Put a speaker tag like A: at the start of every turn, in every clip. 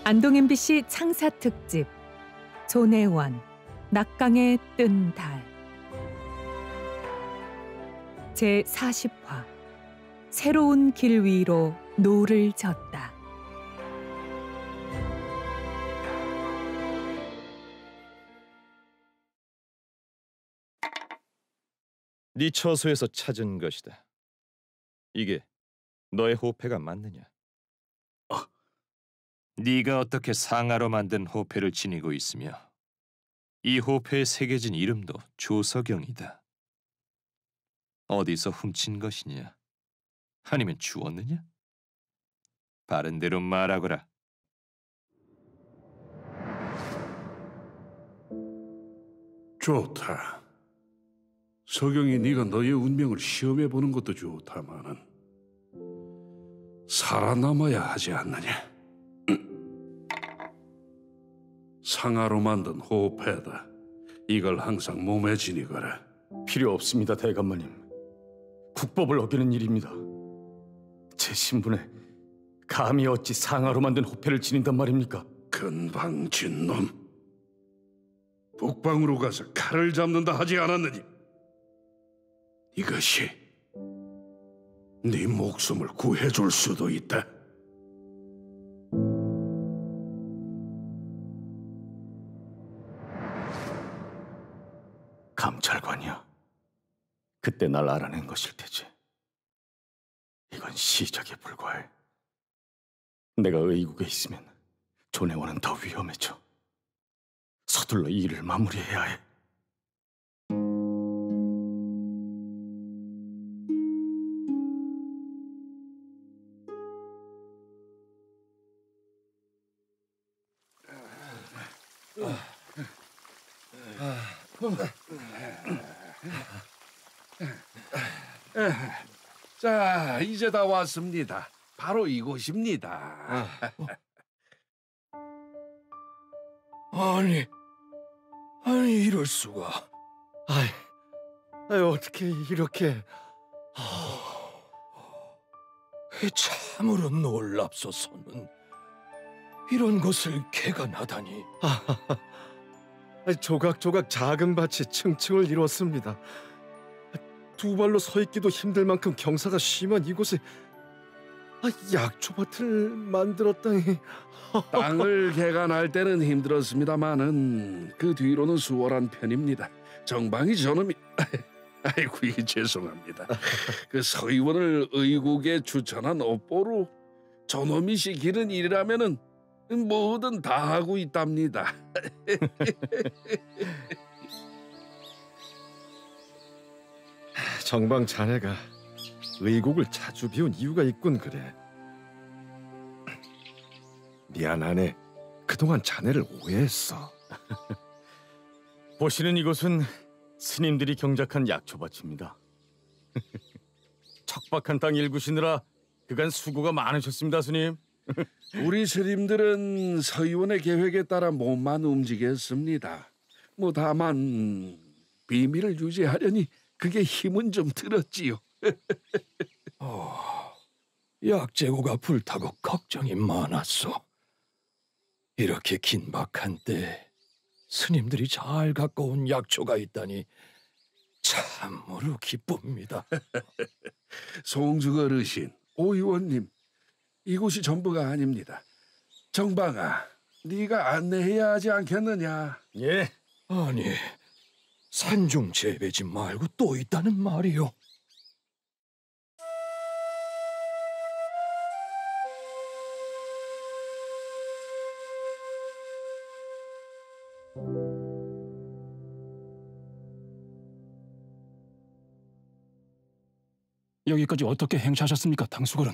A: 안동 MBC 창사 특집 조내원 낙강의 뜬 달 제40화 새로운 길 위로 노를 젓다.
B: 네 처소에서 찾은 것이다. 이게 너의 호패가 맞느냐? 네가 어떻게 상아로 만든 호패를 지니고 있으며 이 호패에 새겨진 이름도 조석영이다. 어디서 훔친 것이냐? 아니면 주웠느냐? 바른 대로 말하거라.
C: 좋다. 석영이 네가 너의 운명을 시험해보는 것도 좋다마는 살아남아야 하지 않느냐. 상아로 만든 호패다. 이걸 항상 몸에 지니거라.
D: 필요 없습니다, 대감마님. 국법을 어기는 일입니다. 제 신분에 감히 어찌 상아로 만든 호패를 지닌단 말입니까?
C: 건방진 놈. 북방으로 가서 칼을 잡는다 하지 않았느니 이것이 네 목숨을 구해줄 수도 있다.
D: 감찰관이야. 그때 날 알아낸 것일 테지. 이건 시작에 불과해. 내가 의국에 있으면 조내원은 더 위험해져. 서둘러 이 일을 마무리해야 해.
C: 자, 이제 다 왔습니다. 바로 이곳입니다.
E: 아니 이럴 수가.
D: 어떻게 이렇게...
E: 참으로 놀랍소서는. 이런 것을 개간하다니.
D: 조각조각 작은 밭이 층층을 이뤘습니다. 두 발로 서 있기도 힘들 만큼 경사가 심한 이곳에 약초밭을 만들었다니.
C: 땅을 개간할 때는 힘들었습니다마는 그 뒤로는 수월한 편입니다. 정방이 저놈이... 아이고, 이게 죄송합니다. 그 서의원을 의국에 추천한 업보로 저놈이 시키는 일이라면은 뭐든 다 하고 있답니다.
D: 정방 자네가 의국을 자주 비운 이유가 있군 그래. 미안하네. 그동안 자네를 오해했어. 보시는 이곳은 스님들이 경작한 약초밭입니다. 척박한 땅 일구시느라 그간 수고가 많으셨습니다, 스님.
C: 우리 스님들은 서의원의 계획에 따라 몸만 움직였습니다. 다만 비밀을 유지하려니 그게 힘은 좀 들었지요.
E: 약재고가 불타고 걱정이 많았소. 이렇게 긴박한 때 스님들이 잘 갖고 온 약초가 있다니 참으로 기쁩니다.
C: 송죽 어르신, 오 의원님, 이곳이 전부가 아닙니다. 정방아, 네가 안내해야 하지 않겠느냐?
D: 예.
E: 아니, 산중 재배지 말고 또 있다는 말이요. 여기까지 어떻게 행차하셨습니까, 당수걸은?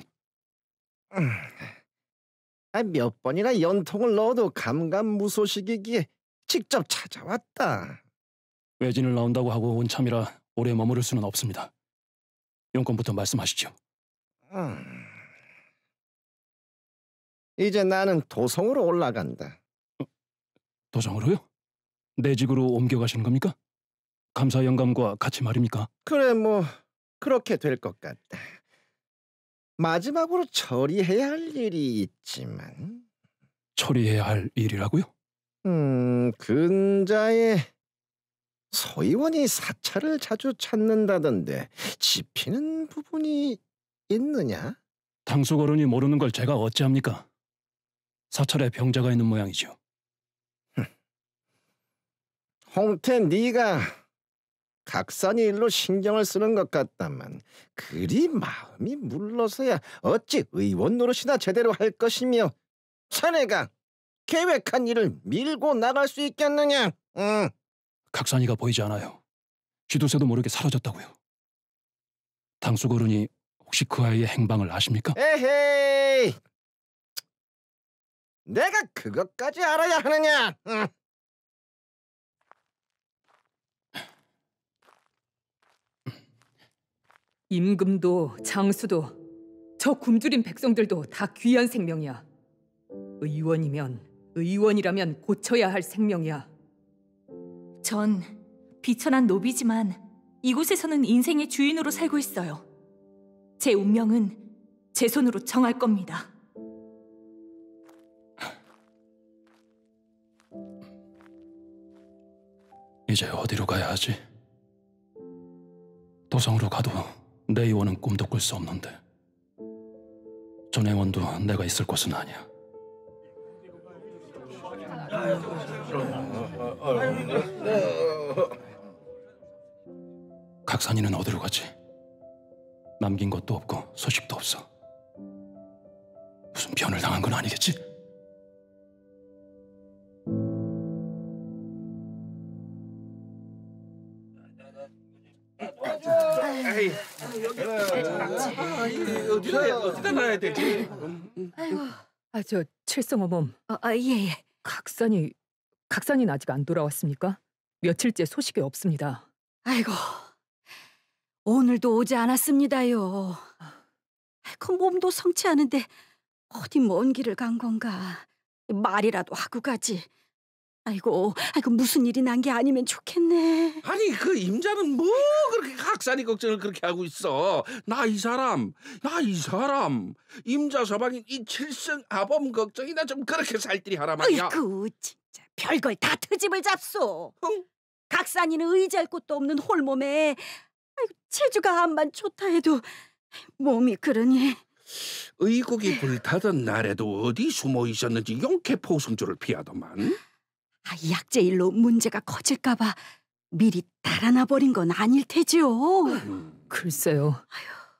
F: 몇 번이나 연통을 넣어도 감감무소식이기에 직접 찾아왔다.
E: 외진을 나온다고 하고 온 참이라 오래 머무를 수는 없습니다. 용건부터 말씀하시죠.
F: 이제 나는 도성으로 올라간다.
E: 도성으로요? 내직으로 옮겨가시는 겁니까? 감사 영감과 같이 말입니까?
F: 그래, 그렇게 될 것 같다. 마지막으로 처리해야 할 일이 있지만.
E: 처리해야 할 일이라고요?
F: 근자에 서 의원이 사찰을 자주 찾는다던데 짚히는 부분이 있느냐?
E: 당수거른이 모르는 걸 제가 어찌합니까? 사찰에 병자가 있는 모양이죠.
F: 홍태 네가 각산이 일로 신경을 쓰는 것 같다만 그리 마음이 물러서야 어찌 의원 노릇이나 제대로 할 것이며 자네가 계획한 일을 밀고 나갈 수 있겠느냐?
E: 각산이가 보이지 않아요. 쥐도새도 모르게 사라졌다고요. 당수거른이 혹시 그 아이의 행방을 아십니까?
F: 에헤이, 내가 그것까지 알아야 하느냐?
A: 임금도 장수도 저 굶주린 백성들도 다 귀한 생명이야. 의원이면 의원이라면 고쳐야 할 생명이야.
G: 전 비천한 노비지만 이곳에서는 인생의 주인으로 살고 있어요. 제 운명은 제 손으로 정할 겁니다.
E: 이제 어디로 가야 하지? 도성으로 가도 내 의원은 꿈도 꿀 수 없는데 전행원도 내가 있을 곳은 아니야. 각산이는 어디로 가지? 남긴 것도 없고 소식도 없어. 무슨 변을 당한 건 아니겠지?
H: 어디다 놔야 되지?
A: 저 칠성어멈,
G: 예.
A: 각산이는 아직 안 돌아왔습니까? 며칠째 소식이 없습니다.
I: 아이고, 오늘도 오지 않았습니다요. 그 몸도 성취하는데 어디 먼 길을 간 건가. 말이라도 하고 가지. 아이고, 무슨 일이 난 게 아니면 좋겠네.
H: 아니 그 임자는 뭐 그렇게 각산이 걱정을 그렇게 하고 있어? 나 이 사람 임자 서방인 이 칠성 아범 걱정이나 좀 그렇게 살뜰히 하라 말이야.
I: 아이고, 진짜 별걸 다 트집을 잡소.
H: 응?
I: 각산이는 의지할 곳도 없는 홀몸에 체주가 암만 좋다 해도 몸이 그러니.
H: 의국이 불타던 날에도 어디 숨어 있었는지 용케 포승조를 피하더만.
I: 약제일로 문제가 커질까봐 미리 달아나 버린 건 아닐 테지요.
A: 글쎄요.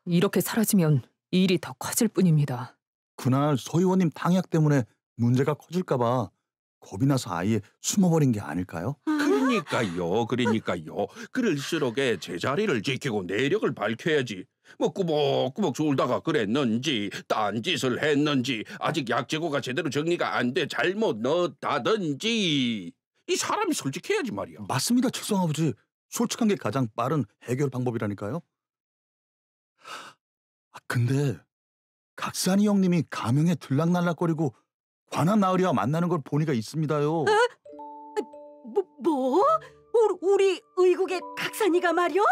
A: 이렇게 사라지면 일이 더 커질 뿐입니다.
J: 그날 서 의원님 당약 때문에 문제가 커질까봐 겁이 나서 아예 숨어버린 게 아닐까요?
H: 그러니까요. 그럴수록에 제자리를 지키고 내력을 밝혀야지. 뭐 꾸벅꾸벅 졸다가 그랬는지 딴짓을 했는지 아직 약재고가 제대로 정리가 안 돼 잘못 넣었다든지 이 사람이 솔직해야지 말이야.
J: 맞습니다, 칠성 아버지. 솔직한 게 가장 빠른 해결 방법이라니까요. 근데 각산이 형님이 가명에 들락날락거리고 관한 나으리와 만나는 걸 보니까 있습니다요.
I: 뭐? 우리 의국의 각산이가 말이요?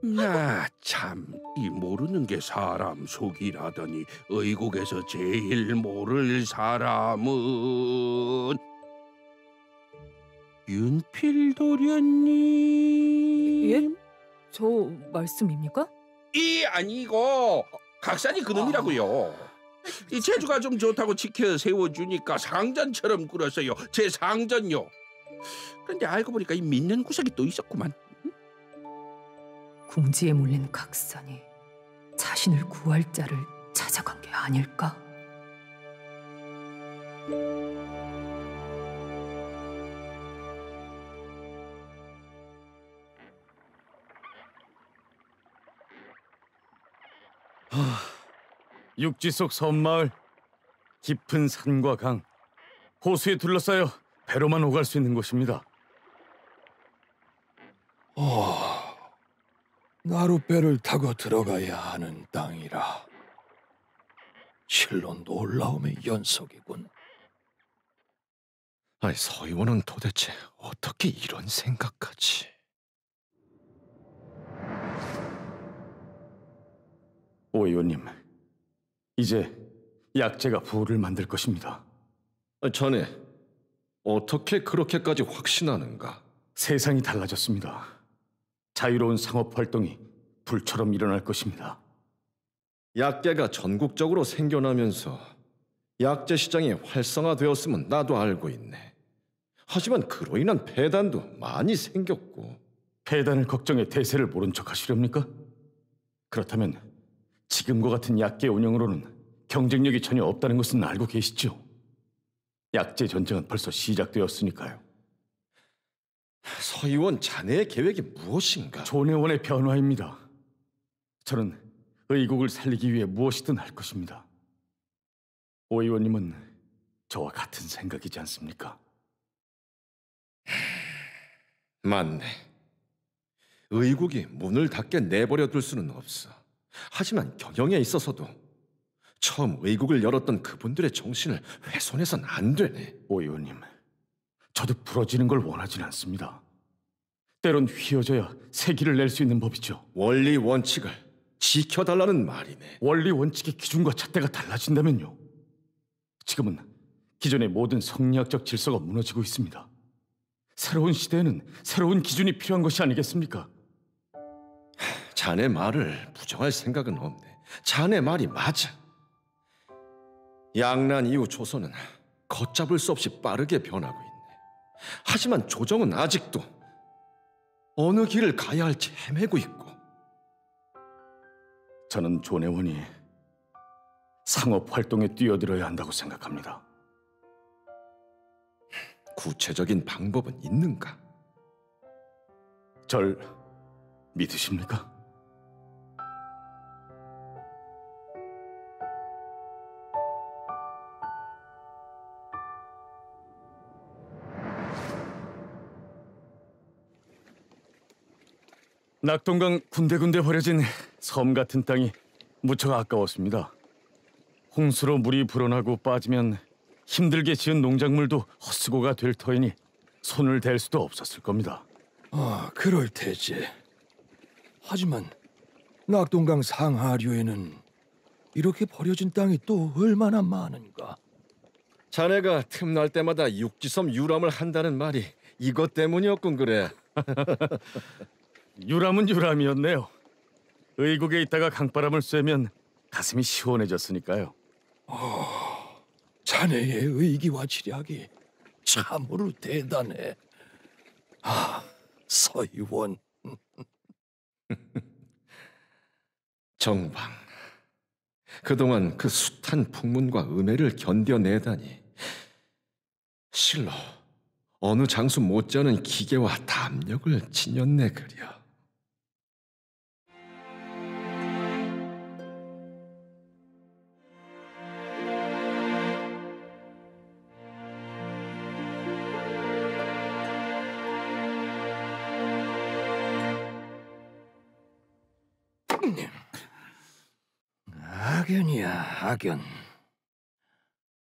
H: 나 참 이 모르는 게 사람 속이라더니 의국에서 제일 모를 사람은 윤필도련님.
A: 예? 저 말씀입니까?
H: 이 아니고 각산이 그놈이라고요. 이 제주가 좀 좋다고 지켜 세워주니까 상전처럼 굴었어요. 제 상전요. 그런데 알고 보니까 이 믿는 구석이 또 있었구만.
A: 궁지에 몰린 각산이 자신을 구할 자를 찾아간 게 아닐까?
D: 육지 속 섬마을, 깊은 산과 강, 호수에 둘러싸여 배로만 오갈 수 있는 곳입니다.
K: 나룻배를 타고 들어가야 하는 땅이라 실로 놀라움의 연속이군.
F: 아니, 서 의원은 도대체 어떻게 이런 생각까지?
D: 오 의원님, 이제 약재가 부를 만들 것입니다.
F: 자네, 어떻게 그렇게까지 확신하는가?
D: 세상이 달라졌습니다. 자유로운 상업 활동이 불처럼 일어날 것입니다.
F: 약계가 전국적으로 생겨나면서 약재 시장이 활성화되었음은 나도 알고 있네. 하지만 그로 인한 폐단도 많이 생겼고.
D: 폐단을 걱정해 대세를 모른 척 하시렵니까? 그렇다면 지금과 같은 약계 운영으로는 경쟁력이 전혀 없다는 것은 알고 계시죠? 약재 전쟁은 벌써 시작되었으니까요.
F: 서 의원, 자네의 계획이 무엇인가?
D: 존혜원의 변화입니다. 저는 의국을 살리기 위해 무엇이든 할 것입니다. 오 의원님은 저와 같은 생각이지 않습니까?
F: 맞네. 의국이 문을 닫게 내버려 둘 수는 없어. 하지만 경영에 있어서도 처음 의국을 열었던 그분들의 정신을 훼손해선 안 되네.
D: 오 의원님, 저도 부러지는 걸 원하진 않습니다. 때론 휘어져야 새기를 낼 수 있는 법이죠.
F: 원리 원칙을 지켜달라는 말이네.
D: 원리 원칙의 기준과 잣대가 달라진다면요. 지금은 기존의 모든 성리학적 질서가 무너지고 있습니다. 새로운 시대에는 새로운 기준이 필요한 것이 아니겠습니까?
F: 자네 말을 부정할 생각은 없네. 자네 말이 맞아. 양난 이후 조선은 걷잡을 수 없이 빠르게 변하고 있네. 하지만 조정은 아직도 어느 길을 가야 할지 헤매고 있고.
D: 저는 존혜원이 상업 활동에 뛰어들어야 한다고 생각합니다.
F: 구체적인 방법은 있는가?
D: 절 믿으십니까? 낙동강 군데군데 버려진 섬 같은 땅이 무척 아까웠습니다. 홍수로 물이 불어나고 빠지면 힘들게 지은 농작물도 헛수고가 될 터이니 손을 댈 수도 없었을 겁니다.
K: 그럴 테지. 하지만 낙동강 상하류에는 이렇게 버려진 땅이 또 얼마나 많은가?
F: 자네가 틈날 때마다 육지섬 유람을 한다는 말이 이것 때문이었군 그래.
D: 유람은 유람이었네요. 의국에 있다가 강바람을 쐬면 가슴이 시원해졌으니까요.
K: 자네의 의기와 지략이 참으로 대단해. 서의원.
F: 정방, 그동안 그 숱한 풍문과 음해를 견뎌내다니 실로 어느 장수 못지않은 기계와 담력을 지녔네 그려.
K: 악연이야, 악연.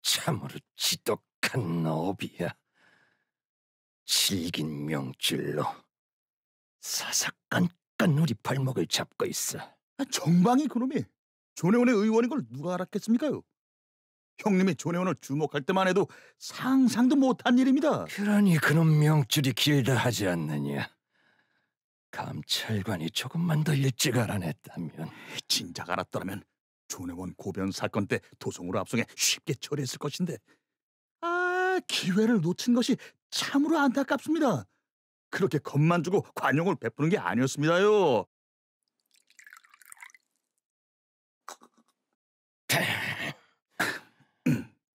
K: 참으로 지독한 업이야. 질긴 명줄로 사사건건 우리 발목을 잡고 있어.
J: 정방이 그놈이 존혜원의 의원인 걸 누가 알았겠습니까요? 형님이 존혜원을 주목할 때만 해도 상상도 못한 일입니다.
K: 그러니 그놈 명줄이 길다 하지 않느냐. 감찰관이 조금만 더 일찍 알아냈다면.
J: 진작 알았더라면 존혜원 고변 사건 때 도성으로 압송해 쉽게 처리했을 것인데, 기회를 놓친 것이 참으로 안타깝습니다. 그렇게 겁만 주고 관용을 베푸는 게 아니었습니다요.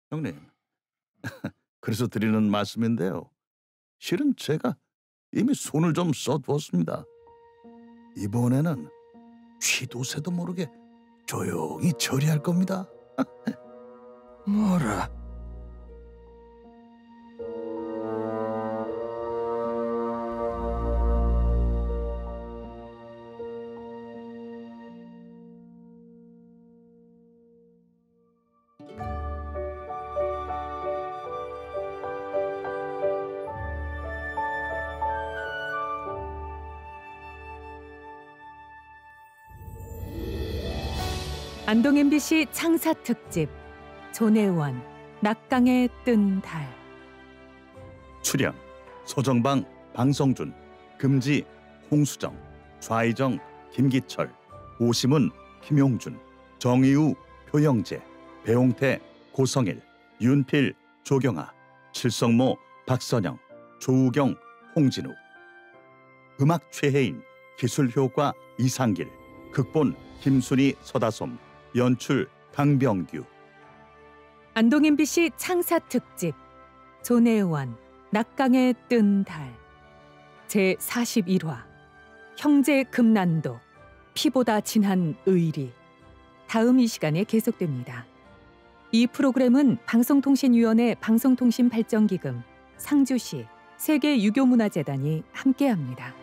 J: 형님, 그래서 드리는 말씀인데요. 실은 제가 이미 손을 좀 써두었습니다. 이번에는 쥐도 새도 모르게 조용히 처리할 겁니다.
K: 뭐라?
A: 안동 MBC 창사 특집 존혜원 낙강에 뜬 달.
J: 출연 서정방, 방성준, 금지, 홍수정, 좌이정, 김기철, 오심은, 김용준, 정의우, 표영재, 배홍태, 고성일, 윤필, 조경아, 칠성모, 박선영, 조우경, 홍진욱. 음악 최혜인, 기술효과 이상길, 극본 김순희, 서다솜, 연출 강병규.
A: 안동 MBC 창사 특집 존혜원 낙강에 뜬 달 제41화 형제 금난도 피보다 진한 의리. 다음 이 시간에 계속됩니다. 이 프로그램은 방송통신위원회 방송통신발전기금, 상주시 세계유교문화재단이 함께합니다.